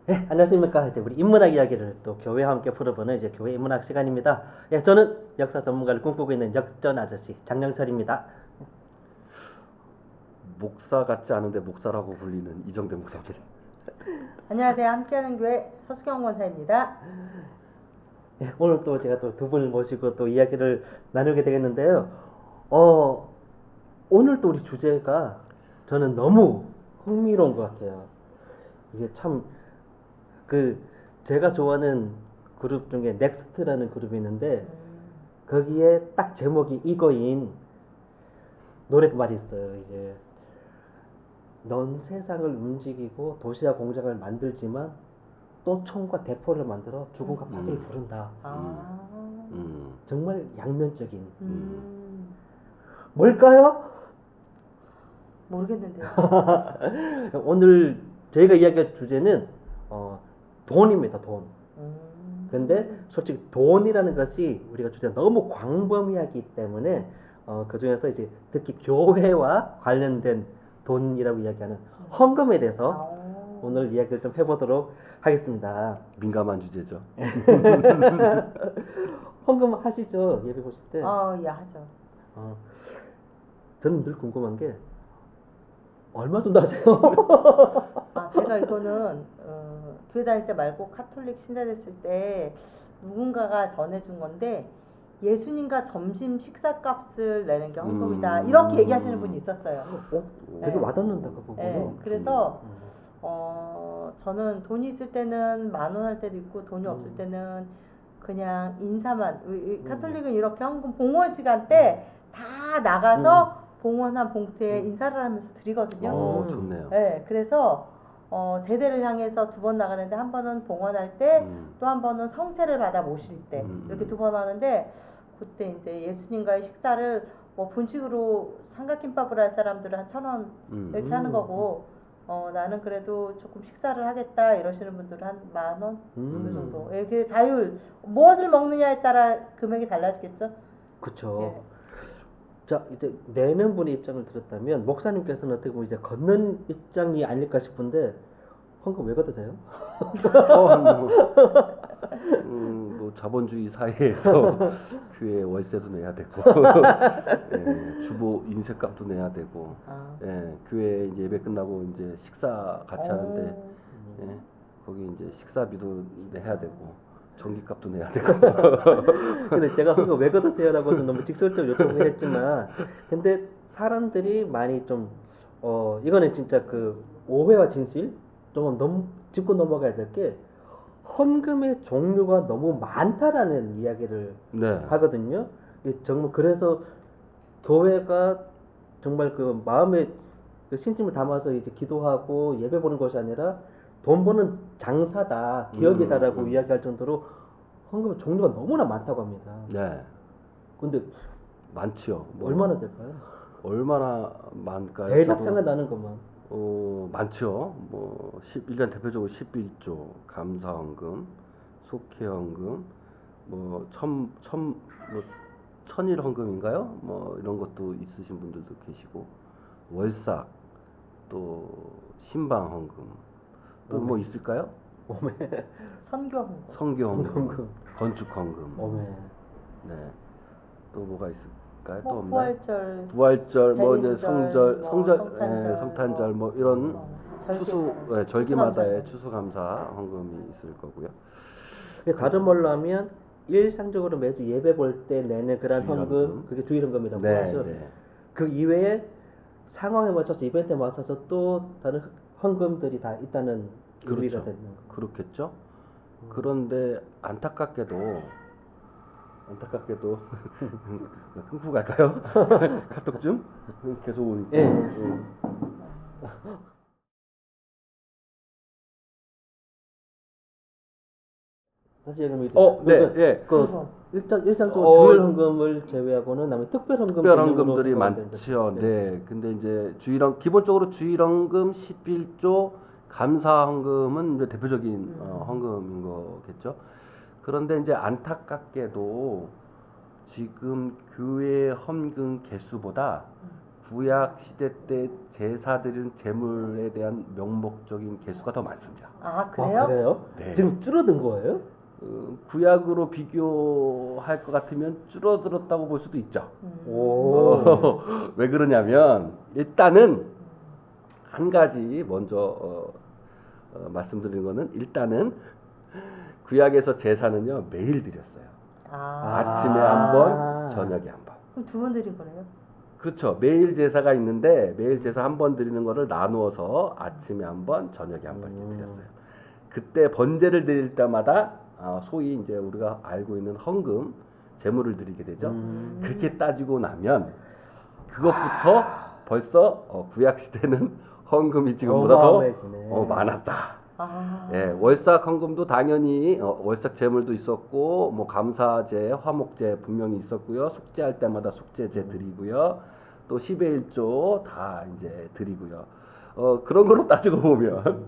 네, 안녕하십니까. 이제 우리 인문학 이야기를 또 교회와 함께 풀어보는 이제 교회 인문학 시간입니다. 예, 저는 역사 전문가를 꿈꾸고 있는 역전 아저씨 장영철입니다. 목사 같지 않은데 목사라고 불리는 이정대 목사님. 안녕하세요. 함께하는 교회 서수경 권사입니다. 예, 오늘 또 제가 또 두 분을 모시고 또 이야기를 나누게 되겠는데요. 오늘 또 우리 주제가 저는 너무 흥미로운 것 같아요. 이게 참 제가 좋아하는 그룹 중에 넥스트라는 그룹이 있는데 거기에 딱 제목이 이거인 노랫말이 있어요. 이제 넌 세상을 움직이고 도시와 공장을 만들지만 또 총과 대포를 만들어 죽음과 파괴를 부른다. 정말 양면적인. 뭘까요? 모르겠는데요. 오늘 저희가 이야기할 주제는 돈입니다. 돈. 근데 솔직히 돈이라는 것이 우리가 주제가 너무 광범위하기 때문에 그 중에서 이제 특히 교회와 관련된 돈이라고 이야기하는 헌금에 대해서 오늘 이야기를 좀 해보도록 하겠습니다. 민감한 주제죠. 헌금 하시죠? 예배 보실 때? 예, 하죠. 저는 늘 궁금한 게 얼마 정도 하세요? 제가 이거는 교회 다닐 때 말고 카톨릭 신자 됐을 때 누군가가 전해준 건데 예수님과 점심 식사값을 내는 게 헌금이다. 이렇게 얘기하시는 분이 있었어요. 되게 네. 와닿는다 그 부분은. 네, 그래서 저는 돈이 있을 때는 10,000원 할 때도 있고 돈이 없을 때는 그냥 인사만. 카톨릭은 이렇게 헌금 봉헌 시간 때 다 나가서 봉헌한 봉투에 인사를 하면서 드리거든요. 좋네요. 네, 그래서 제대를 향해서 2번 나가는데 한 번은 봉헌할 때, 또 한 번은 성체를 받아 모실 때 이렇게 2번 하는데, 그때 이제 예수님과의 식사를 뭐 분식으로 삼각김밥을 할 사람들은 한 1,000원 이렇게 하는 거고, 나는 그래도 조금 식사를 하겠다 이러시는 분들은 한 10,000원 그 정도. 예, 그 자율 무엇을 먹느냐에 따라 금액이 달라지겠죠. 그렇죠. 예. 자, 이제 내는 분의 입장을 들었다면 목사님께서는 어떻게 보면 이제 걷는 입장이 아닐까 싶은데 헌금 왜 걷으세요? 뭐 자본주의 사회에서 교회 월세도 내야 되고, 예, 주보 인쇄값도 내야 되고, 예, 교회 이제 예배 끝나고 이제 식사 같이 하는데, 예, 거기 이제 식사비도 내야 되고. 전기값도 내야 되고. 근데 제가 헌금 왜 걷으세요라고 좀 너무 직설적으로 요청을 했지만, 근데 사람들이 많이 좀 이거는 진짜 그 오해와 진실 좀 짚고 넘어가야 될 게 헌금의 종류가 너무 많다라는 이야기를 네. 하거든요. 정말 그래서 교회가 정말 그 마음에 그 신심을 담아서 이제 기도하고 예배 보는 것이 아니라 돈 버는 장사다, 기업이다라고 이야기할 정도로 헌금 종류가 너무나 많다고 합니다. 네. 근데 많지요. 뭐 얼마나 될까요? 얼마나 많을까요? 대략 나는 것만. 많죠. 뭐 1년 대표적으로 11조 감사헌금, 속회헌금, 뭐 천일 헌금인가요? 뭐 이런 것도 있으신 분들도 계시고, 월삭, 또 신방 헌금, 또 뭐 있을까요? 선교 헌금. 성교 헌금, 건축 헌금. 네. 네. 또 뭐가 있을까요? 또 뭐 없나요? 부활절, 뭐 이제 대리절, 성절, 성탄절, 성탄절 뭐 이런 추수, 절기마다의 추수감사. 추수감사 헌금이 있을 거고요. 다른 말로 하면 일상적으로 매주 예배 볼 때 내는 그런 주일헌금. 헌금, 그게 주일헌금이라고 네, 하죠. 네. 그 이외에 상황에 맞춰서 이벤트에 맞춰서 또 다른 헌금들이 다 있다는 의미가 그렇죠. 되는 거. 그렇겠죠. 그런데 안타깝게도 끊고 갈까요? 카톡 좀 계속 오니까. 예. 사실 그럼 이제 예. 일상적으로 주일 헌금을 제외하고는 남의 특별 헌금 특별 헌금들이 많죠. 네. 근데 이제 기본적으로 주일헌금, 11조, 감사헌금은 이제 대표적인 헌금인 거겠죠. 그런데 이제 안타깝게도 지금 교회 헌금 개수보다 구약 시대 때 제사 드린 제물에 대한 명목적인 개수가 더 많습니다. 아, 그래요? 그래요? 네. 지금 줄어든 거예요? 구약으로 비교할 것 같으면 줄어들었다고 볼 수도 있죠. 오. 왜 그러냐면 일단은 한 가지 먼저 말씀드리는 거는 일단은 구약에서 제사는요 매일 드렸어요. 아침에 한 번, 저녁에 한 번. 그럼 2번 드린 거네요? 그렇죠. 매일 제사가 있는데 매일 제사 한 번 드리는 거를 나누어서 아침에 한 번, 저녁에 한 번 드렸어요. 그때 번제를 드릴 때마다 소위 이제 우리가 알고 있는 헌금, 제물을 드리게 되죠. 그렇게 따지고 나면 그것부터 벌써 구약 시대는 헌금이 지금보다 더 어마어마해지네. 많았다. 아. 예, 월삭 헌금도 당연히 월삭 제물도 있었고 뭐 감사제, 화목제 분명히 있었고요. 숙제할 때마다 숙제제 드리고요. 또 10의 1조 다 이제 드리고요. 그런 걸로 따지고 보면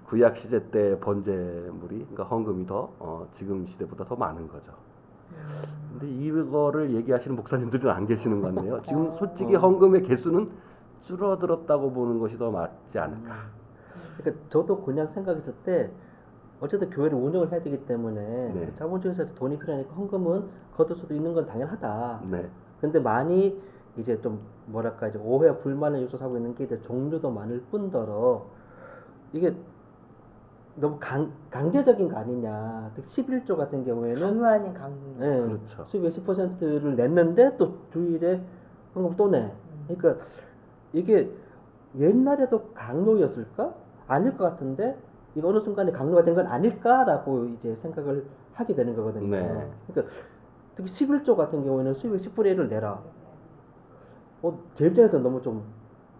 구약 시대 때 번제물이 그러니까 헌금이 더 지금 시대보다 더 많은 거죠. 근데 이거를 얘기하시는 목사님들은 안 계시는 것 같네요. 지금 솔직히 헌금의 개수는 줄어들었다고 보는 것이 더 맞지 않을까. 그러니까 저도 그냥 생각했을 때 어쨌든 교회를 운영을 해야 되기 때문에 네. 자본주의에서 돈이 필요하니까 헌금은 거둘 수도 있는 건 당연하다. 네. 근데 많이 이제 좀 뭐랄까 이제 오해와 불만을 요소하고 있는 게 이제 종류도 많을 뿐더러 이게 너무 강제적인 거 아니냐. 특히 11조 같은 경우에는 강요 아닌 강요. 네, 그렇죠. 수입의 10%를 냈는데 또 주일에 헌금 또 내. 그러니까 이게 옛날에도 강요였을까? 아닐 것 같은데 이거 어느 순간에 강요가 된 건 아닐까라고 이제 생각을 하게 되는 거거든요. 네. 그러니까 특히 11조 같은 경우에는 수입의 10분의 1을 내라. 제 입장에서 너무 좀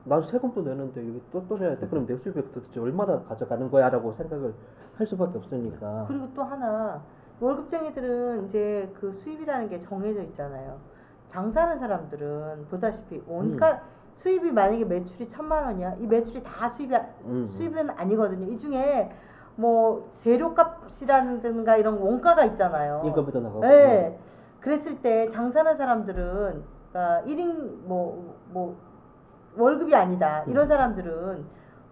나도 세금도 내는데 여기 또 내야 돼. 그럼 내 수입이 도대체 얼마나 가져가는 거야라고 생각을 할 수밖에 없으니까. 그리고 또 하나 월급쟁이들은 이제 그 수입이라는 게 정해져 있잖아요. 장사하는 사람들은 보다시피 온갖 수입이 만약에 매출이 1,000만 원이야. 이 매출이 다 수입은 아니거든요. 이 중에 뭐 재료값이라든가 이런 원가가 있잖아요. 인건비도 나가고. 네. 그랬을 때 장사하는 사람들은 그러니까 1인 뭐 월급이 아니다. 이런 사람들은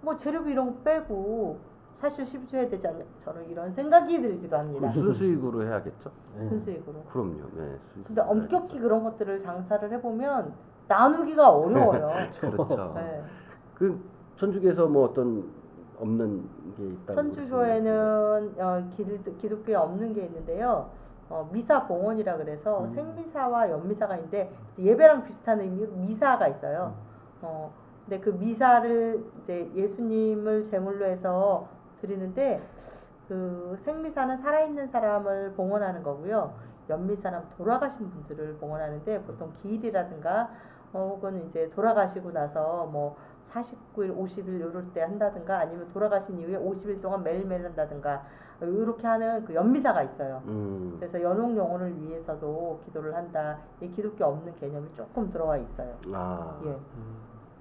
뭐 재료비 이런 거 빼고 사실 10조 해야 되지 않나 저는 이런 생각이 들기도 합니다. 순수익으로 해야겠죠. 순수익으로. 그럼요. 네. 근데 엄격히 그런 것들을 장사를 해보면 나누기가 어려워요. 그렇죠. 네. 그 천주교에서 뭐 어떤 없는 게 있다고 천주교에는 기독교에 없는 게 있는데요. 미사 봉헌이라 그래서 생미사와 연미사가 있는데 예배랑 비슷한 의미로 미사가 있어요. 근데 그 미사를 이제 예수님을 제물로 해서 드리는데 그 생미사는 살아있는 사람을 봉헌하는 거고요. 연미사는 돌아가신 분들을 봉헌하는데 보통 기일이라든가 혹은 이제 돌아가시고 나서 뭐 49일, 50일 이럴 때 한다든가 아니면 돌아가신 이후에 50일 동안 매일매일 한다든가 이렇게 하는 그 연미사가 있어요. 그래서 연옥 영혼을 위해서도 기도를 한다. 이 기독교 없는 개념이 조금 들어와 있어요. 예.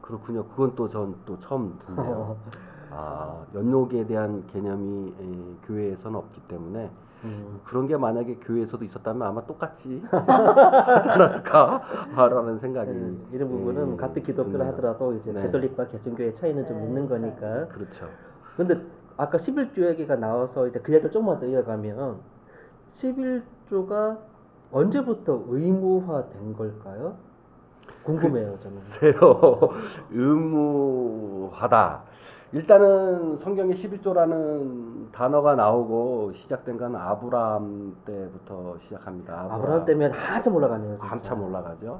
그렇군요. 그건 또 전 또 처음 듣네요. 연옥에 대한 개념이 교회에서는 없기 때문에 그런 게 만약에 교회에서도 있었다면 아마 똑같이 하지 않았을까라는 생각이 이런 부분은 같은 기독교를 드네요. 하더라도 이제 네. 가톨릭과 개신교의 차이는 좀 있는 거니까. 그렇죠. 근데 아까 11조 얘기가 나와서 이제 그 얘기를 조금만 더 이어가면 11조가 언제부터 의무화된 걸까요? 궁금해요, 저는. 글쎄요. 의무하다. 일단은 성경에 11조라는 단어가 나오고 시작된 건 아브라함 때부터 시작합니다. 아브라함 때면 한참 올라가네요. 진짜. 한참 올라가죠.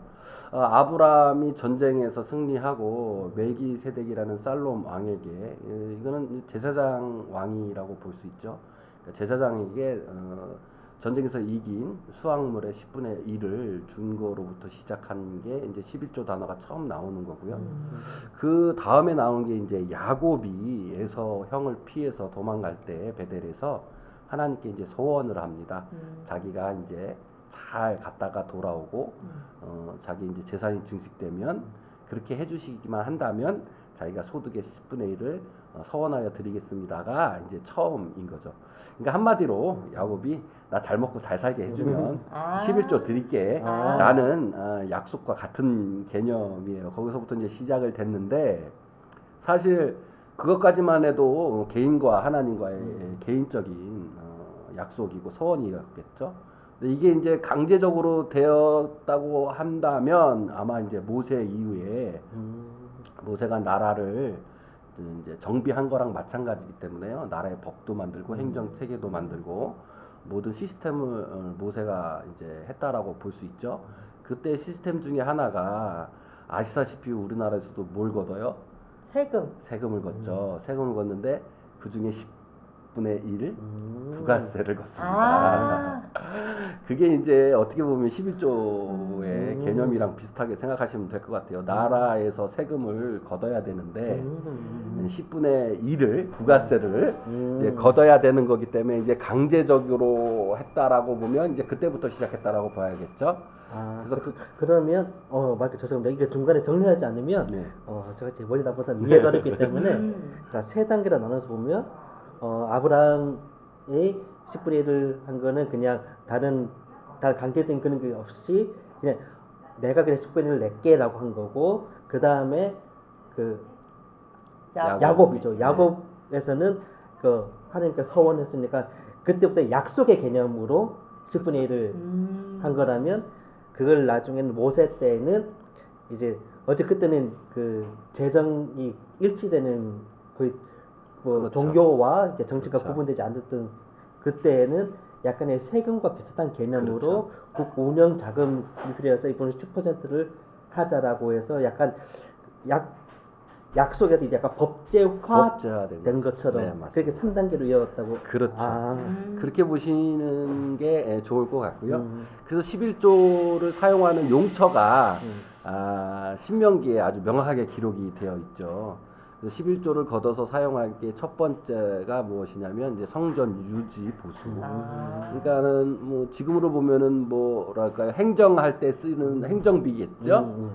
아브라함이 전쟁에서 승리하고 멜기세덱이라는 살롬 왕에게 이거는 제사장 왕이라고 볼 수 있죠. 그러니까 제사장에게 전쟁에서 이긴 수확물의 10분의 1을 준 거로부터 시작한 게 이제 11조 단어가 처음 나오는 거고요. 그 다음에 나오는 게 이제 야곱이 에서 형을 피해서 도망갈 때 베델에서 하나님께 이제 소원을 합니다. 자기가 이제 잘 갔다가 돌아오고 자기 이제 재산이 증식되면 그렇게 해주시기만 한다면 자기가 소득의 10분의 1을 서원하여 드리겠습니다가 이제 처음인 거죠. 그러니까 한마디로 야곱이 나 잘 먹고 잘 살게 해주면 11조 드릴게 라는 약속과 같은 개념이에요. 거기서부터 이제 시작을 됐는데 사실 그것까지만 해도 개인과 하나님과의 개인적인 약속이고 서원이었겠죠. 근데 이게 이제 강제적으로 되었다고 한다면 아마 이제 모세 이후에 모세가 나라를 이제 정비한 거랑 마찬가지이기 때문에요. 나라의 법도 만들고 행정 체계도 만들고 모든 시스템을 모세가 이제 했다라고 볼 수 있죠. 그때 시스템 중에 하나가 아시다시피 우리나라에서도 뭘 걷어요? 세금을 걷죠. 세금을 걷는데 그 중에 10분의 1 부가세를 걷습니다. 그게 이제 어떻게 보면 11조의 개념이랑 비슷하게 생각하시면 될 것 같아요. 나라에서 세금을 걷어야 되는데 10분의 1을 부가세를 이제 걷어야 되는 거기 때문에 이제 강제적으로 했다라고 보면 이제 그때부터 시작했다라고 봐야겠죠. 그래서 그러면 맞게 죄송합니다. 이게 중간에 정리하지 않으면 네. 제가 제 머리 나빠서 이해가 어렵기 때문에 자, 세 단계로 나눠서 보면 아브라함이 10분의 1을 한 거는 그냥 다른 강제적인 그런 게 없이 그냥 내가 그냥 10분의 1을 낼게라고 한 거고 그 다음에 그 야곱이죠. 야곱에서는 그 하나님께서 서원했으니까 그때부터 약속의 개념으로 10분의 1을 한 거라면 그걸 나중에는 모세 때는 이제 그때는 그 재정이 일치되는 거의 뭐 그렇죠. 종교와 이제 정치가 그렇죠. 구분되지 않았던 그때는 약간의 세금과 비슷한 개념으로 그렇죠. 국 운영 자금이 필요해서 이번에 10%를 하자라고 해서 약간 약속에서 이제 약간 법제화된 것처럼 네, 그렇게 3단계로 이어갔다고. 그렇죠. 그렇게 보시는 게 좋을 것 같고요. 그래서 11조를 사용하는 용처가 신명기에 아주 명확하게 기록이 되어 있죠. 11조를 걷어서 사용할 게 첫 번째가 무엇이냐면 이제 성전 유지 보수. 그러니까는 뭐 지금으로 보면은 뭐랄까요, 행정할 때 쓰는 행정비겠죠.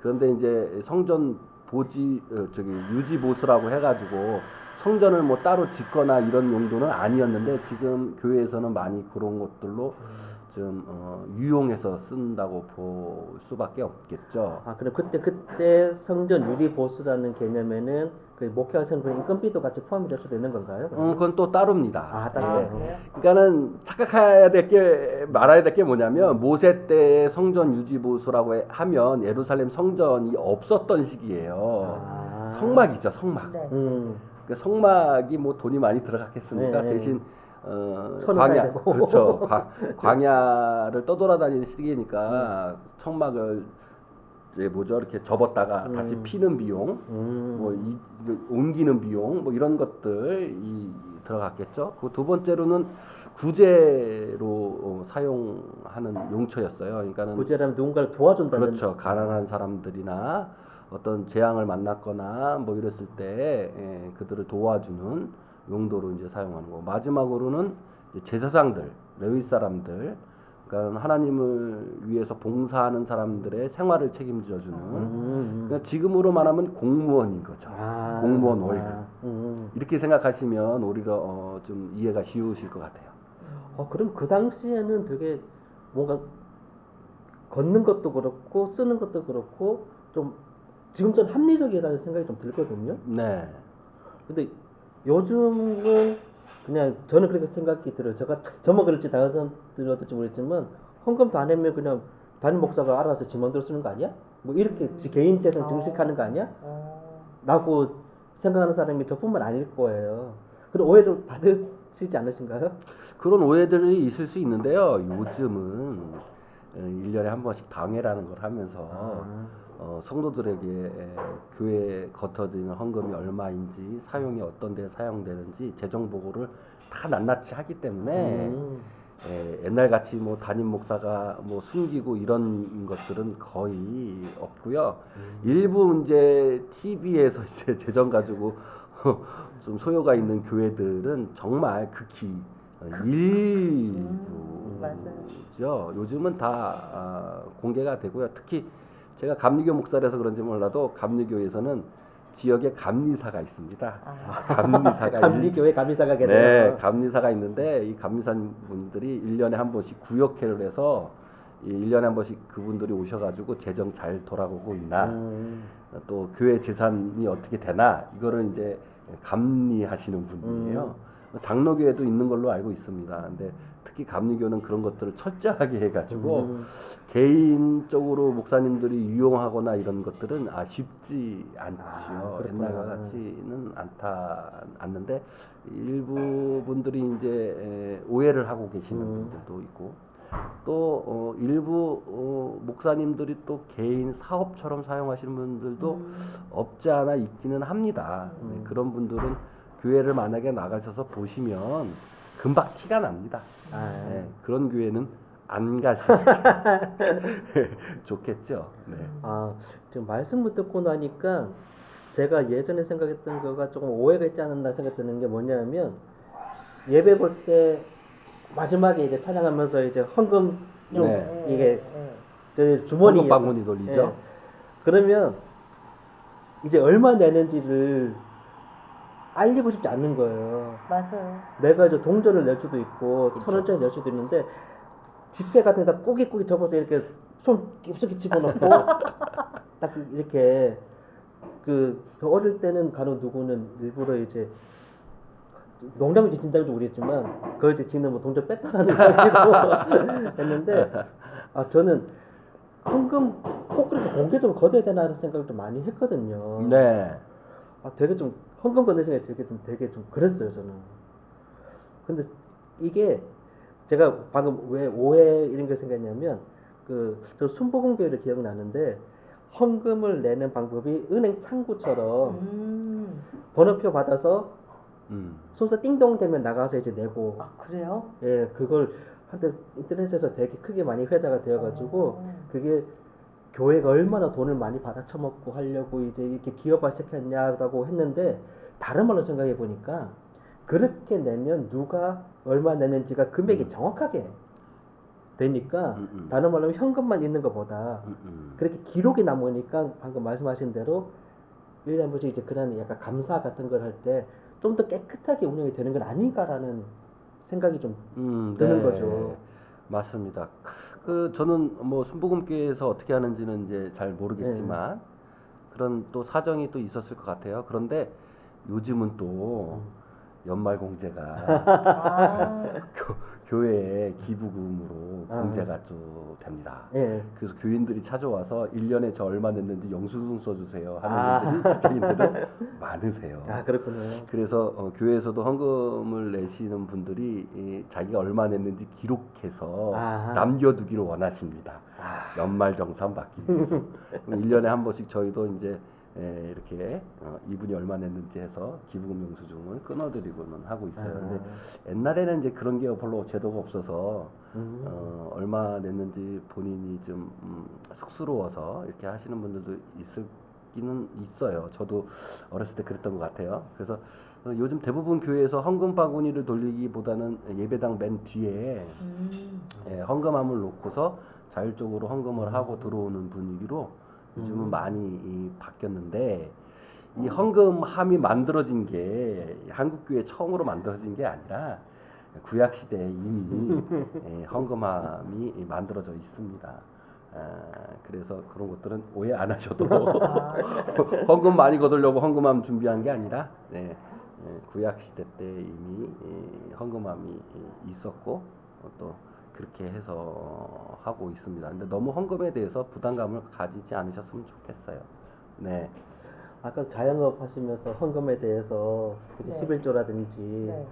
그런데 이제 성전 유지 보수라고 해가지고 성전을 뭐 따로 짓거나 이런 용도는 아니었는데 지금 교회에서는 많이 그런 것들로 좀 유용해서 쓴다고 볼 수밖에 없겠죠. 그럼 그때 성전 유지 보수라는 개념에는 그 목회하시는 분 인건비도 같이 포함이 될 수도 있는 건가요? 그건 또 따릅니다. 따로. 그러니까는 말아야 될 게 뭐냐면 모세 때 성전 유지 보수라고 하면 예루살렘 성전이 없었던 시기예요. 성막이죠, 성막. 네. 그러니까 성막이 뭐 돈이 많이 들어갔겠습니까? 대신 그렇죠. 광야를 떠돌아다니는 시기니까 청막을 이렇게 접었다가 다시 피는 비용, 옮기는 비용, 이런 것들이 들어갔겠죠. 그 두 번째로는 구제로 사용하는 용처였어요. 그러니까는 구제라면 누군가를 도와준다는. 그렇죠. 가난한 사람들이나 어떤 재앙을 만났거나 이랬을 때 그들을 도와주는 용도로 이제 사용하는 거. 마지막으로는 제사장들, 레위 사람들, 그러니까 하나님을 위해서 봉사하는 사람들의 생활을 책임져 주는. 그러니까 지금으로 말하면 공무원인 거죠. 공무원 월급. 이렇게 생각하시면 오히려 좀 이해가 쉬우실 것 같아요. 그럼 그 당시에는 되게 뭔가 걷는 것도 그렇고 쓰는 것도 그렇고 좀 지금처럼 합리적이라는 생각이 좀 들거든요. 네. 근데 요즘은 그냥 저는 그렇게 생각이 들어요. 저만 그럴지 다른 사람들은 어떨지 모르겠지만 헌금도 안 하면 그냥 담임 목사가 알아서 지 맘대로 쓰는 거 아니야? 이렇게 지 개인 재산 증식하는 거 아니야? 라고 생각하는 사람이 저뿐만 아닐 거예요. 그런 오해를 받으시지 않으신가요? 그런 오해들이 있을 수 있는데요. 요즘은 1년에 한 번씩 당회라는 걸 하면서 성도들에게 교회에 걷어들이는 헌금이 얼마인지, 사용이 어떤 데 사용되는지 재정 보고를 다 낱낱이 하기 때문에 옛날같이 담임 목사가 숨기고 이런 것들은 거의 없고요. 일부 이제 TV에서 이제 재정 가지고 좀 소요가 있는 교회들은 정말 극히 일부죠. 요즘은 다 공개가 되고요. 특히 제가 감리교 목사라서 그런지 몰라도 감리교에서는 지역에 감리사가 있습니다. 감리교회 감리사가 계세요. 네, 감리사가 있는데 이 감리사분들이 1년에 한 번씩 구역회를 해서 이 1년에 한 번씩 그분들이 오셔가지고 재정 잘 돌아가고 있나, 또 교회 재산이 어떻게 되나, 이거를 이제 감리하시는 분이에요. 장로교회도 있는 걸로 알고 있습니다. 근데 특히 감리교는 그런 것들을 철저하게 해가지고 개인적으로 목사님들이 유용하거나 이런 것들은 쉽지 않지요. 옛날과 같지는 않는데 일부 분들이 이제 오해를 하고 계시는 분들도 있고, 또 일부 목사님들이 또 개인 사업처럼 사용하시는 분들도 없지 않아 있기는 합니다. 그런 분들은 교회를 만약에 나가셔서 보시면 금방 티가 납니다. 네, 그런 교회는 안 가시는 좋겠죠. 네. 지금 말씀을 듣고 나니까 제가 예전에 생각했던 거가 조금 오해가 있지 않았나 생각 드는 게 뭐냐면, 예배 볼 때 마지막에 이제 찬양하면서 이제 헌금 이게 주머니 헌금 바구니 돌리죠. 예. 그러면 이제 얼마 내는지를 알리고 싶지 않는 거예요. 맞아요. 내가 이제 동전을 낼 수도 있고 1,000원짜리 낼 수도 있는데 지폐 같은 데다 꾸깃꾸깃 접어서 이렇게 손 깊숙이 집어넣고 딱 이렇게 저 어릴 때는 간혹 누구는 일부러 이제 농담인지 진담인지 모르겠지만 그걸 이제 지는 뭐 동전 뺐다라는 얘기도 했는데 저는 헌금 꼭 그렇게 공개적으로 거둬야 되나라는 생각을 좀 많이 했거든요. 네. 되게 좀 헌금 거는 생각이 되게 좀 그랬어요 저는. 근데 이게 제가 방금 왜 오해 이런 게 생겼냐면 저 순복음교회를 기억나는데 헌금을 내는 방법이 은행 창구처럼 번호표 받아서 순서 띵동 되면 나가서 이제 내고. 그래요? 예, 그걸 한때 인터넷에서 되게 크게 많이 회자가 되어가지고 그게 교회가 얼마나 돈을 많이 받아쳐먹고 하려고 이제 이렇게 기업화 시켰냐고 했는데, 다른 말로 생각해 보니까 그렇게 내면 누가 얼마 내는지가 금액이 정확하게 되니까 다른 말로 하면 현금만 있는 것보다 그렇게 기록이 남으니까 방금 말씀하신 대로 1년에 한 번씩 이제 그런 약간 감사 같은 걸 할 때 좀 더 깨끗하게 운영이 되는 건 아닌가라는 생각이 좀 드는 거죠. 맞습니다. 저는 뭐 순복음교회에서 어떻게 하는지는 이제 잘 모르겠지만 그런 또 사정이 또 있었을 것 같아요. 그런데 요즘은 또 연말 공제가 교회에 기부금으로 공제가 또 됩니다. 그래서 교인들이 찾아와서 1년에 저 얼마 냈는지 영수증 써주세요 하는 분들이 직장인들은 많으세요. 그렇군요. 그래서 교회에서도 헌금을 내시는 분들이 자기가 얼마 냈는지 기록해서 남겨두기를 원하십니다. 연말 정산 받기 위해서. 1년에 한 번씩 저희도 이제 이렇게 이분이 얼마 냈는지 해서 기부금 영수증을 끊어드리고는 하고 있어요. 근데 옛날에는 이제 그런 게 별로 제도가 없어서 얼마 냈는지 본인이 좀 쑥스러워서 이렇게 하시는 분들도 있기는 있어요. 저도 어렸을 때 그랬던 것 같아요. 그래서 요즘 대부분 교회에서 헌금 바구니를 돌리기보다는 예배당 맨 뒤에 헌금함을 놓고서 자율적으로 헌금을 하고 들어오는 분위기로 요즘은 많이 바뀌었는데, 이 헌금함이 만들어진 게 한국교회 처음으로 만들어진 게 아니라 구약시대에 이미 헌금함이 만들어져 있습니다. 그래서 그런 것들은 오해 안 하셔도 헌금 많이 거두려고 헌금함 준비한 게 아니라 구약시대 때 이미 헌금함이 있었고 또 그렇게 해서 하고 있습니다. 근데 너무 헌금에 대해서 부담감을 가지지 않으셨으면 좋겠어요. 네. 아까 자영업 하시면서 헌금에 대해서 11조라든지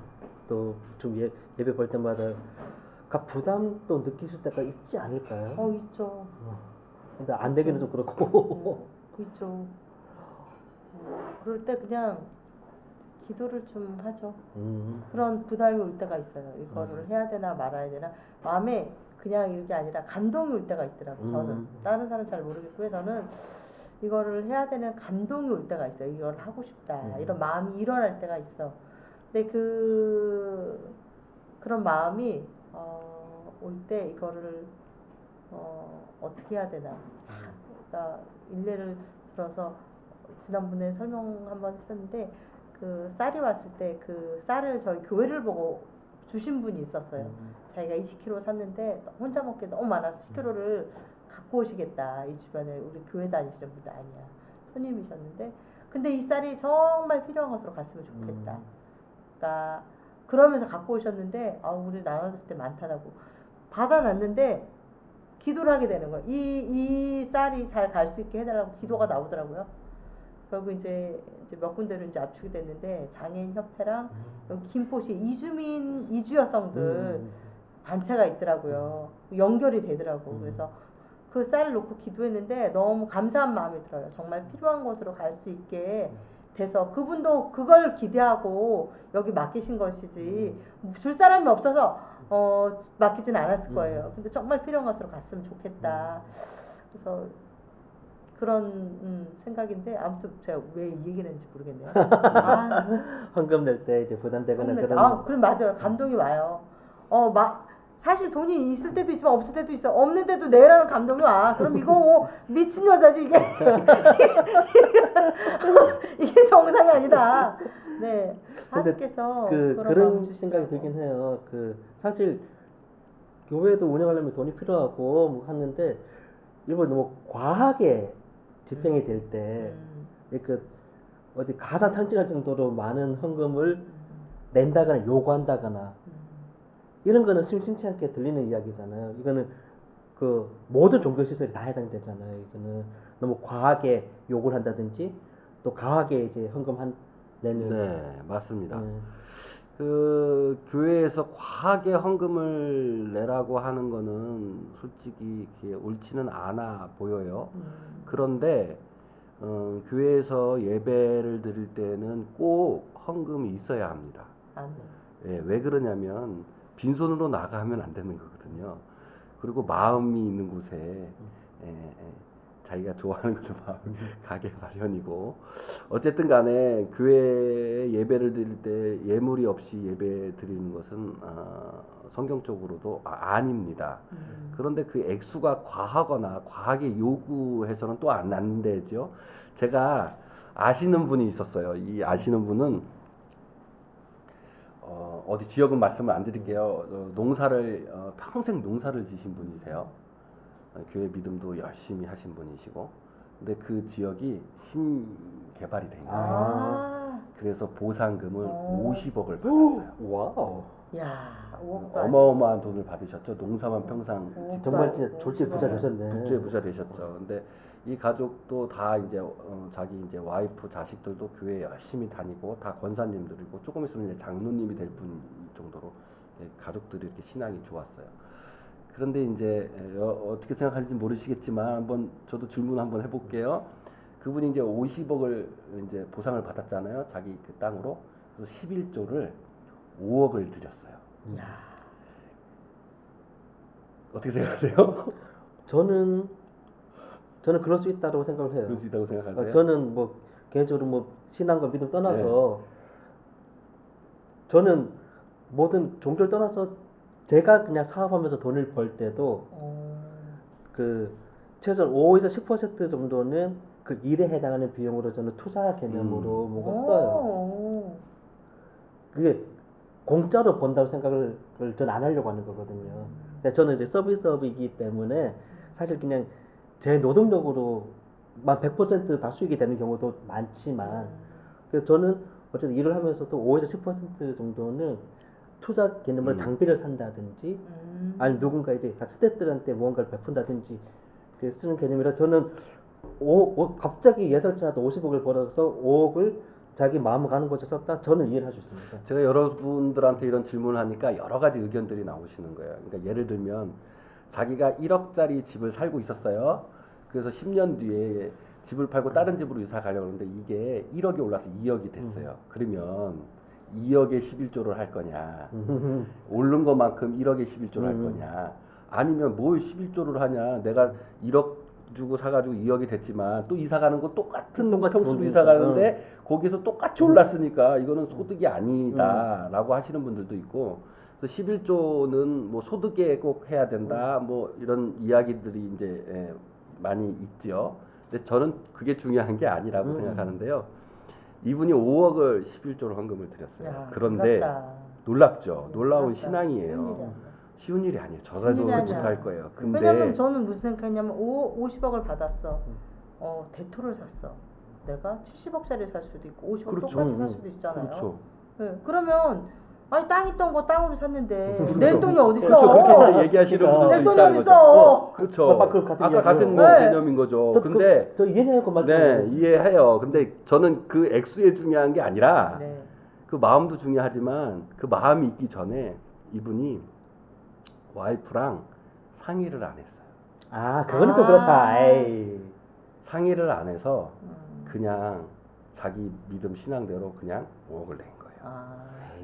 또 좀 예배 볼 때마다 부담도 느끼실 때가 있지 않을까요? 있죠. 근데 안 되기는 좀 그렇고. 있죠. 그럴 때 그냥 기도를 좀 하죠. 그런 부담이 올 때가 있어요. 이거를 해야 되나 말아야 되나. 마음에 그냥 이게 아니라 감동이 올 때가 있더라고요. 저는. 다른 사람은 잘 모르겠고요. 저는 이거를 해야 되는 감동이 올 때가 있어요. 이걸 하고 싶다. 이런 마음이 일어날 때가 있어. 근데 그런 마음이 올 때 이거를 어떻게 해야 되나. 그러니까 일례를 들어서 지난번에 설명 한번 했었는데, 쌀이 왔을 때 쌀을 저희 교회를 보고 주신 분이 있었어요. 자기가 20kg 샀는데 혼자 먹기 너무 많아서 10kg를 갖고 오시겠다. 이 주변에 우리 교회 다니시는 분도 아니야. 손님이셨는데 근데 이 쌀이 정말 필요한 것으로 갔으면 좋겠다. 그러니까 그러면서 갖고 오셨는데 우리 나눠줄 때 많다라고 받아놨는데 기도를 하게 되는 거예요. 이 쌀이 잘 갈 수 있게 해달라고 기도가 나오더라고요. 결국 이제 몇 군데로 이제 압축이 됐는데 장애인 협회랑 여기 김포시 이주 여성들 단체가 있더라고요. 연결이 되더라고. 그래서 그 쌀을 놓고 기도했는데 너무 감사한 마음이 들어요. 정말 필요한 곳으로 갈 수 있게 돼서 그분도 그걸 기대하고 여기 맡기신 것이지 줄 사람이 없어서 맡기진 않았을 거예요. 근데 정말 필요한 곳으로 갔으면 좋겠다. 그래서 그런 생각인데 아무튼 제가 왜 이 얘기를 했는지 모르겠네요. 헌금 낼 때 이제 부담되거나 그런. 그럼 맞아요. 감동이 와요. 사실 돈이 있을 때도 있지만 없을 때도 있어. 없는 데도 내라는 감동이 와. 그럼 이거 뭐 미친 여자지 이게. 이게 정상이 아니다. 네. 하나님께서 그런 생각이 들긴 해요. 사실 교회도 운영하려면 돈이 필요하고 뭐 하는데 일본 너무 과하게 집행이 될 때 어디 가사탕진할 정도로 많은 헌금을 낸다거나 요구한다거나 이런 거는 심심치 않게 들리는 이야기잖아요. 이거는 모든 종교시설이 다 해당되잖아요. 이거는 너무 과하게 요구를 한다든지 또 과하게 이제 헌금 내는. 네, 맞습니다. 그 교회에서 과하게 헌금을 내라고 하는 거는 솔직히 옳지는 않아 보여요. 그런데 교회에서 예배를 드릴 때는 꼭 헌금이 있어야 합니다. 예, 왜 그러냐면 빈손으로 나가면 안 되는 거거든요. 그리고 마음이 있는 곳에 자기가 좋아하는 것을 가게 마련이고 어쨌든 간에 교회 예배를 드릴 때 예물이 없이 예배 드리는 것은 성경적으로도 아닙니다. 그런데 그 액수가 과하거나 과하게 요구해서는 또 안 되죠. 제가 아시는 분이 있었어요. 이 아시는 분은 어디 지역은 말씀을 안 드릴게요. 평생 농사를 지신 분이세요. 교회 믿음도 열심히 하신 분이시고, 근데 그 지역이 신개발이 된 거예요. 그래서 보상금을 50억을 받았어요. 와우. 야, 어마어마한 돈을 받으셨죠. 농사만 평상 정말 진짜 졸지 부자 되셨네. 졸지 부자 되셨죠. 근데 이 가족도 다 이제 자기 이제 와이프 자식들도 교회 열심히 다니고 다 권사님들이고 조금 있으면 이제 장로님이 될 분 정도로 가족들이 이렇게 신앙이 좋았어요. 그런데 이제 어떻게 생각하는지 모르시겠지만 한번 저도 질문 한번 해볼게요. 그분이 이제 50억을 이제 보상을 받았잖아요. 자기 그 땅으로. 그래서 11조를 5억을 드렸어요. 어떻게 생각하세요? 저는 그럴 수 있다고 생각을 해요. 그럴 수 있다고 생각하세요? 저는 뭐 개인적으로 뭐 신앙과 믿음 떠나서 저는 모든 종교를 떠나서 제가 그냥 사업하면서 돈을 벌 때도 최소한 5에서 10% 정도는 그 일에 해당하는 비용으로 저는 투자 개념으로 뭔가 써요. 그게 공짜로 번다고 생각을 저는 안 하려고 하는 거거든요. 근데 저는 이제 서비스업이기 때문에 사실 그냥 제 노동력으로만 100% 다 수익이 되는 경우도 많지만 그래서 저는 어쨌든 일을 하면서도 5에서 10% 정도는 투자 개념으로 장비를 산다든지 아니면 누군가 이제 스태프들한테 무언가를 베푼다든지 쓰는 개념이라 저는 갑자기 예설치 않아도 50억을 벌어서 5억을 자기 마음 가는 곳에 썼다 저는 이해를 할 수 있습니다. 제가 여러분들한테 이런 질문을 하니까 여러 가지 의견들이 나오시는 거예요. 그러니까 예를 들면 자기가 1억짜리 집을 살고 있었어요. 그래서 10년 뒤에 집을 팔고 다른 집으로 이사 가려고 하는데 이게 1억이 올라서 2억이 됐어요. 그러면 2억에 11조를 할 거냐, 오른 것만큼 1억에 11조를 할 거냐, 아니면 뭘 11조를 하냐, 내가 1억 주고 사가지고 2억이 됐지만 또 이사 가는 거 똑같은 평수로 이사 가는데 거기서 똑같이 올랐으니까 이거는 소득이 아니다라고 하시는 분들도 있고, 그래서 11조는 뭐 소득에 꼭 해야 된다, 뭐 이런 이야기들이 이제 많이 있죠. 근데 저는 그게 중요한 게 아니라고 생각하는데요. 이분이 5억을 11조로 헌금을 드렸어요. 야, 그런데 부럽다. 놀랍죠. 놀라운 맞다. 신앙이에요. 쉬운 일이 아니에요. 저라도 쉬운 일이 아니야. 못할 거예요. 근데 왜냐면 저는 무슨 생각했냐면 50억을 받았어. 대토를 샀어. 내가 70억짜리 살 수도 있고 50억 그렇죠. 똑같이 살 수도 있잖아요. 그렇죠. 네, 그러면 아니 땅 있던 거 땅으로 샀는데 그렇죠. 내 돈이 어디 있어? 그렇죠. 그렇게 이제 얘기하시는 그러니까. 분들도 내 돈이 있다는 어디 거죠. 있어? 그렇죠. 아까 그 같은 아까 이야기로. 같은 뭐 네. 개념인 거죠. 근데 저 이해해요 그 말. 네, 이해해요. 근데 저는 그 액수에 중요한 게 아니라 네. 그 마음도 중요하지만 그 마음이 있기 전에 이분이 와이프랑 상의를 안 했어요. 아 그거는 좀 그렇다. 에이. 상의를 안 해서 음. 그냥 자기 믿음 신앙대로 그냥 5억을 낸 거예요. 아.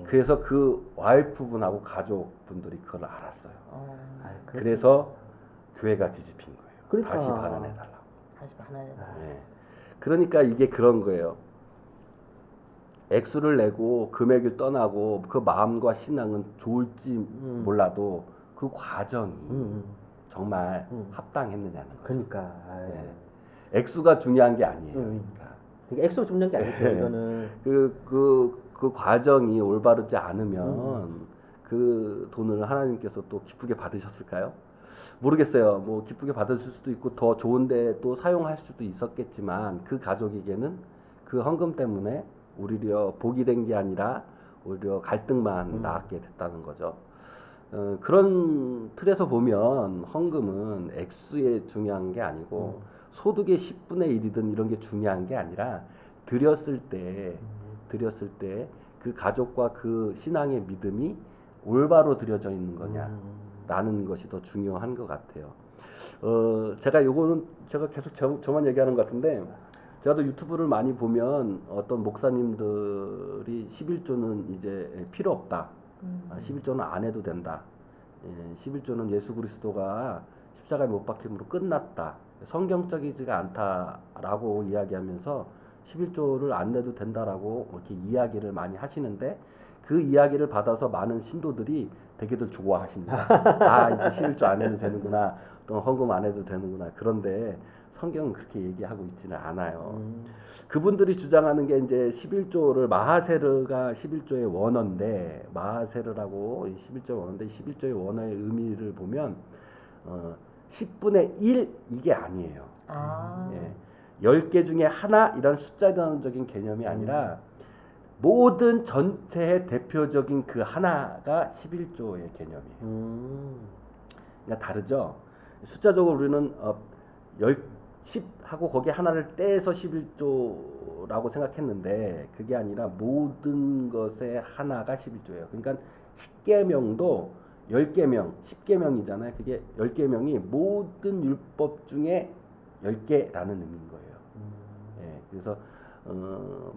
그래서 그 와이프분하고 가족분들이 그걸 알았어요. 아, 그래서 교회가 뒤집힌 거예요. 그러니까. 다시 반환해달라고. 다시 반환해. 네. 그러니까 이게 그런 거예요. 액수를 내고 금액을 떠나고 그 마음과 신앙은 좋을지 몰라도 그 과정이 정말 합당했느냐는 거죠. 그러니까. 네. 액수가 중요한 게 아니에요. 그러니까. 그러니까 액수 중요한 게 아니죠. 네. 이거는. 그 과정이 올바르지 않으면 그 돈을 하나님께서 또 기쁘게 받으셨을까요? 모르겠어요. 뭐 기쁘게 받으실 수도 있고 더 좋은데 또 사용할 수도 있었겠지만 그 가족에게는 그 헌금 때문에 오히려 복이 된 게 아니라 오히려 갈등만 낳게 됐다는 거죠. 그런 틀에서 보면 헌금은 액수에 중요한 게 아니고 소득의 10분의 1이든 이런 게 중요한 게 아니라 드렸을 때 그 가족과 그 신앙의 믿음이 올바로 드려져 있는 거냐라는 것이 더 중요한 것 같아요. 제가 요거는 제가 계속 저만 얘기하는 것 같은데 저도 유튜브를 많이 보면 어떤 목사님들이 11조는 이제 필요 없다. 11조는 안 해도 된다. 11조는 예수 그리스도가 십자가에 못 박힘으로 끝났다. 성경적이지가 않다라고 이야기하면서 11조를 안 내도 된다라고 이렇게 이야기를 많이 하시는데 그 이야기를 받아서 많은 신도들이 되게들 좋아하십니다. 아, 이제 11조 안 해도 되는구나. 또 헌금 안 해도 되는구나. 그런데 성경은 그렇게 얘기하고 있지는 않아요. 그분들이 주장하는 게 이제 11조를 마하세르가 11조의 원어인데 마하세르라고 11조의 원어인데 11조의 원어의 의미를 보면 10분의 1 이게 아니에요. 아. 예. 10개 중에 하나 이런 숫자적인 개념이 아니라 모든 전체의 대표적인 그 하나가 11조의 개념이에요. 그러니까 다르죠. 숫자적으로 우리는 10 하고 거기 하나를 떼서 11조라고 생각했는데 그게 아니라 모든 것의 하나가 11조예요. 그러니까 10계명도 10계명, 10계명이잖아요. 그게 10계명이 모든 율법 중에 10개라는 의미인 거예요. 예, 그래서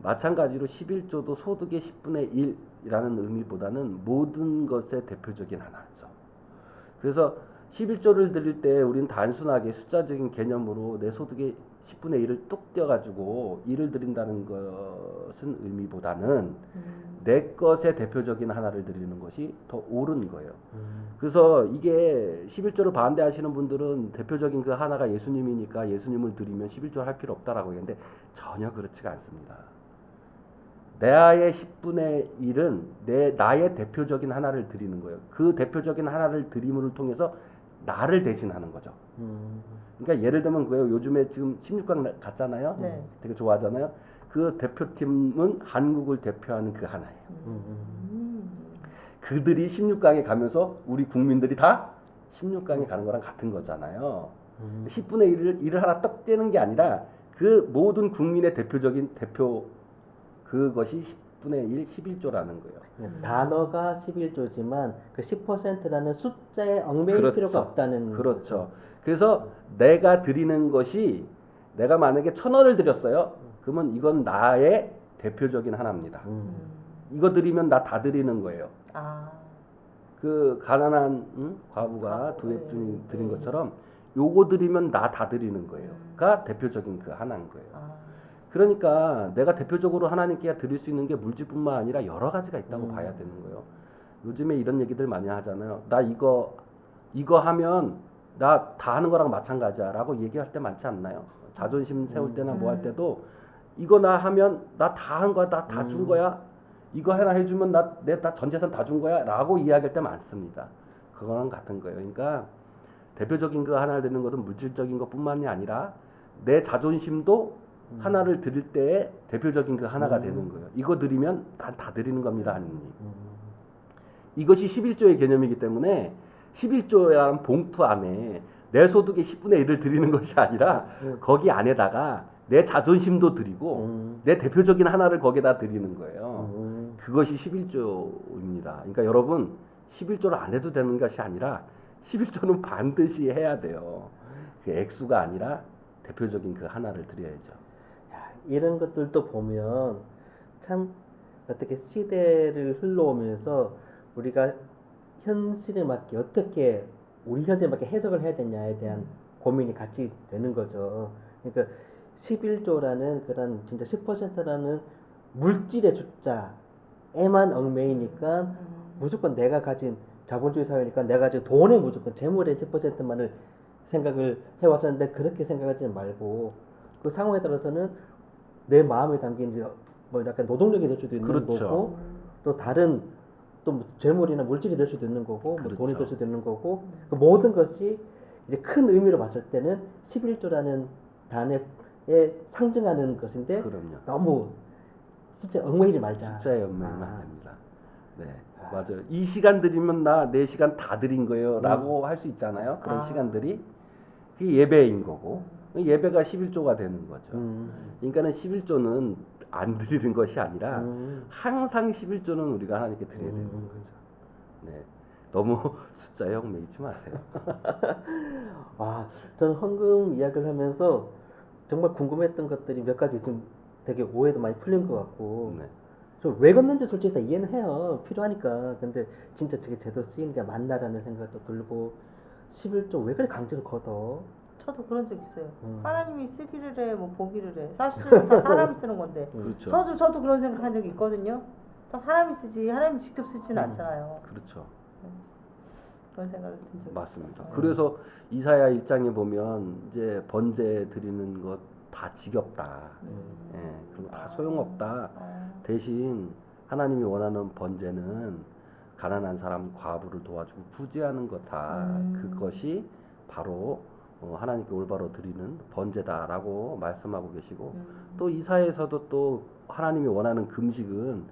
마찬가지로 11조도 소득의 10분의 1이라는 의미보다는 모든 것의 대표적인 하나죠. 그래서 11조를 드릴 때 우리는 단순하게 숫자적인 개념으로 내 소득의 10분의 1을 뚝 떼어가지고 1을 드린다는 것은 의미보다는 내 것의 대표적인 하나를 드리는 것이 더 옳은 거예요. 그래서 이게 11조를 반대하시는 분들은 대표적인 그 하나가 예수님이니까 예수님을 드리면 11조 할 필요 없다라고 했는데 전혀 그렇지가 않습니다. 나의 10분의 1은 나의 대표적인 하나를 드리는 거예요. 그 대표적인 하나를 드림을 통해서 나를 대신하는 거죠. 그러니까 예를 들면 그거예요. 요즘에 지금 16강 갔잖아요. 네. 되게 좋아하잖아요. 그 대표팀은 한국을 대표하는 그 하나예요. 그들이 16강에 가면서 우리 국민들이 다 16강에 가는 거랑 같은 거잖아요. 10분의 1을 하나 떡 떼는 게 아니라 그 모든 국민의 대표적인 대표 그것이 10분의 1, 11조라는 거예요. 단어가 11조지만 그 10%라는 숫자에 얽매일 그렇죠. 필요가 없다는 그렇죠. 그래서 내가 드리는 것이 내가 만약에 1,000원을 드렸어요. 그러면 이건 나의 대표적인 하나입니다. 이거 드리면 나 다 드리는 거예요. 아. 그 가난한 과부가 도액준이 드린 것처럼 요거 드리면 나 다 드리는 거예요.가 대표적인 그 하나인 거예요. 그러니까 내가 대표적으로 하나님께 드릴 수 있는 게 물질뿐만 아니라 여러 가지가 있다고 봐야 되는 거예요. 요즘에 이런 얘기들 많이 하잖아요. 나 이거 하면 나 다 하는 거랑 마찬가지야라고 얘기할 때 많지 않나요? 자존심 세울 때나 뭐 할 때도 이거 나 하면 나 다 한 거야, 나 다 준 거야. 이거 하나 해주면 나 전 재산 다 준 거야 라고 이야기할 때 많습니다. 그거랑 같은 거예요. 그러니까 대표적인 거 하나를 드리는 것은 물질적인 것뿐만이 아니라 내 자존심도 하나를 드릴 때에 대표적인 그 하나가 되는 거예요. 이거 드리면 다 드리는 겁니다, 하느님. 이것이 11조의 개념이기 때문에 11조라는 봉투 안에 내 소득의 10분의 1을 드리는 것이 아니라 거기 안에다가 내 자존심도 드리고 내 대표적인 하나를 거기다 드리는 거예요. 그것이 11조입니다. 그러니까 여러분 11조를 안 해도 되는 것이 아니라 11조는 반드시 해야 돼요. 그 액수가 아니라 대표적인 그 하나를 드려야죠. 이런 것들도 보면 참 어떻게 시대를 흘러오면서 우리가 현실에 맞게 어떻게 우리 현실에 맞게 해석을 해야 되냐에 대한 고민이 같이 되는 거죠. 그러니까 11조라는 그런 진짜 10%라는 물질의 숫자에만 얽매이니까 무조건 내가 가진 자본주의 사회니까 내가 가진 돈의 무조건 재물의 10%만을 생각을 해왔었는데 그렇게 생각하지 말고 그 상황에 따라서는 내 마음에 담긴 이제 뭐 약간 노동력이 될 수도 있는 그렇죠. 거고 또 다른 또 재물이나 물질이 될 수도 있는 거고 그렇죠. 뭐 돈이 될 수도 있는 거고 그 모든 것이 이제 큰 의미로 봤을 때는 11조라는 단어에 상징하는 것인데 그럼요. 너무 숫자에 얽매이지 말자. 숫자에 얽매이면 안 됩니다. 네, 맞아요. 이 시간 드리면 나 내 시간 다 드린 거예요 라고 할 수 있잖아요. 그런 시간들이 그게 예배인 거고 예배가 11조가 되는 거죠. 그러니까는 11조는 안 드리는 것이 아니라 항상 11조는 우리가 하나님께 드려야 되는 거죠. 네, 너무 숫자에 얽매이지 마세요. 저는 헌금 이야기를 하면서 정말 궁금했던 것들이 몇 가지 좀 되게 오해도 많이 풀린 것 같고 네. 저 왜 걷는지 솔직히 다 이해는 해요. 필요하니까. 근데 진짜 저게 제대로 쓰이는 게 맞나라는 생각도 들고 11조 왜 그래 강제로 걷어? 저도 그런 적 있어요. 하나님이 쓰기를 해, 뭐 보기를 해. 사실은 다 사람이 쓰는 건데. 그렇죠. 저도 그런 생각한 적이 있거든요. 다 사람이 쓰지 하나님이 직접 쓰지는 않잖아요. 그렇죠. 그런 생각이 든 적이 맞습니다. 있어요. 그래서 이사야 1장에 보면 이제 번제 드리는 것 다 지겹다. 예, 그리고 다 소용없다. 대신 하나님이 원하는 번제는 가난한 사람 과부를 도와주고 구제하는 거다. 그것이 바로 하나님께 올바로 드리는 번제다라고 말씀하고 계시고 또 이사야에서도 또 하나님이 원하는 금식은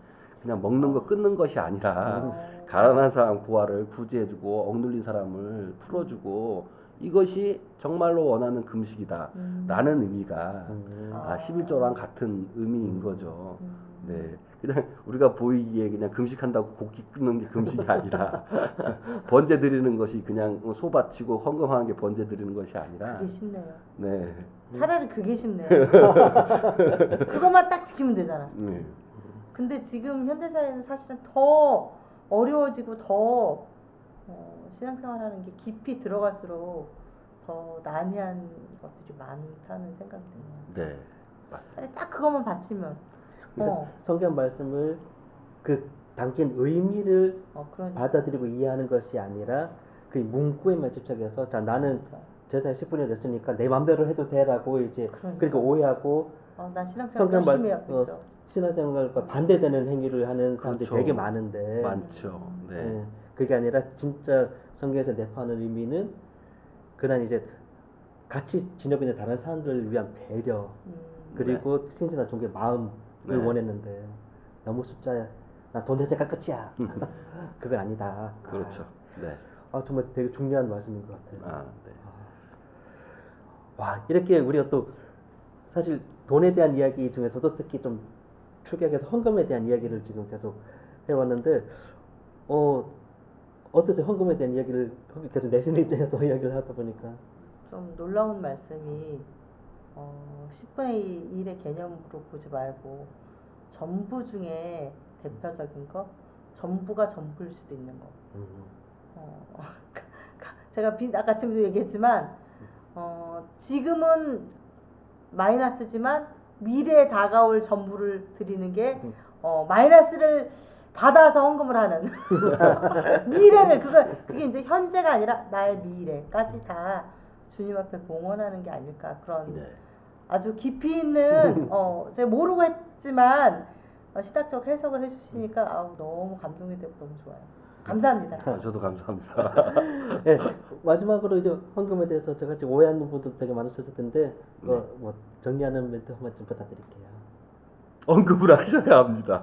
그냥 먹는 거 끊는 것이 아니라 가난한 사람 구하를 구제해주고 억눌린 사람을 풀어주고 이것이 정말로 원하는 금식이다 라는 의미가 11조랑 같은 의미인 거죠. 네, 그냥 우리가 보이기에 그냥 금식한다고 고기 끊는 게 금식이 아니라 번제 드리는 것이 그냥 소 바치고 헌금하는 게 번제 드리는 것이 아니라 그게 쉽네요. 네. 차라리 그게 쉽네요. 그것만 딱 지키면 되잖아. 네. 근데 지금 현대사회는 사실은 더 어려워지고 더 신앙생활하는 게 깊이 들어갈수록 더 난해한 것들이 많다는 생각이 드네요. 네, 맞습니다. 차라리 딱 그것만 바치면 성경 말씀을 그 담긴 의미를 그러니까. 받아들이고 이해하는 것이 아니라 그 문구에만 집착해서 자 나는 제사에 10분이 됐으니까 내 맘대로 해도 돼라고 이제 그러니까 오해하고 난 신앙생활 성경 열심히 하고 있어. 신앙생활과 반대되는 행위를 하는 사람들이 그렇죠. 되게 많은데 많죠. 네. 그게 아니라 진짜 성경에서 내포하는 의미는 그런 이제 같이 지내고 있는 다른 사람들을 위한 배려 그리고 신선한 종교의 마음을 원했는데 너무 숫자야 나 돈 내세가 끝이야 그건 아니다. 그렇죠. 네. 정말 되게 중요한 말씀인 것 같아요. 네. 와 이렇게 우리가 또 사실 돈에 대한 이야기 중에서도 특히 좀 축약해서 헌금에 대한 이야기를 지금 계속 해왔는데 어떠세요? 헌금에 대한 이야기를 계속 내신 입장에서 이야기를 하다 보니까 좀 놀라운 말씀이 10분의 1의 개념으로 보지 말고 전부 중에 대표적인 거 전부가 전부일 수도 있는 거. 제가 아까 지금도 얘기했지만 지금은 마이너스지만 미래에 다가올 전부를 드리는 게 마이너스를 받아서 헌금을 하는 미래를 그게 이제 현재가 아니라 나의 미래까지 다 주님 앞에 봉헌하는 게 아닐까 그런 아주 깊이 있는 제가 모르고 했지만 시각적 해석을 해주시니까 아우 너무 감동이 되고 너무 좋아요. 감사합니다. 저도 감사합니다. 네, 마지막으로 이제 헌금에 대해서 제가 지금 오해하는 분들 되게 많으셨을 텐데 뭐 정리하는 멘트 한번 좀 부탁드릴게요. 헌금을 하셔야 합니다.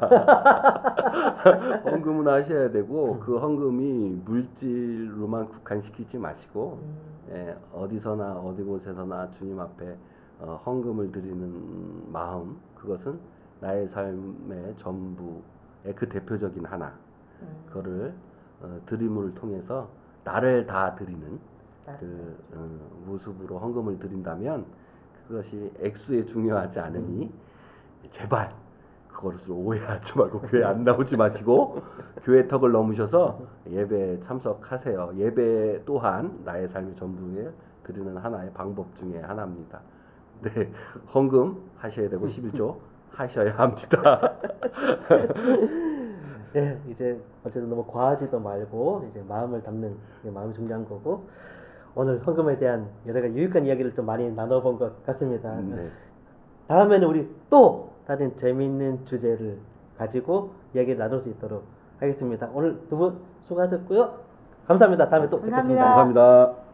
헌금은 하셔야 되고 그 헌금이 물질로만 국한시키지 마시고 어디서나 어디 곳에서나 주님 앞에 헌금을 드리는 마음, 그것은 나의 삶의 전부의 그 대표적인 하나, 그거를 드림을 통해서 나를 다 드리는 그 모습으로 헌금을 드린다면 그것이 액수에 중요하지 않으니 제발 그것을 오해하지 말고 교회 안 나오지 마시고 교회 턱을 넘으셔서 예배에 참석하세요. 예배 또한 나의 삶의 전부에 드리는 하나의 방법 중에 하나입니다. 네, 헌금 하셔야 되고 11조 하셔야 합니다. 네, 이제 어쨌든 너무 과하지도 말고 이제 마음을 담는 게 마음이 중요한 거고 오늘 헌금에 대한 여러 가지 유익한 이야기를 좀 많이 나눠본 것 같습니다. 네. 다음에는 우리 또 다른 재미있는 주제를 가지고 이야기를 나눌 수 있도록 하겠습니다. 오늘 두 분 수고하셨고요. 감사합니다. 다음에 또 감사합니다. 뵙겠습니다. 감사합니다.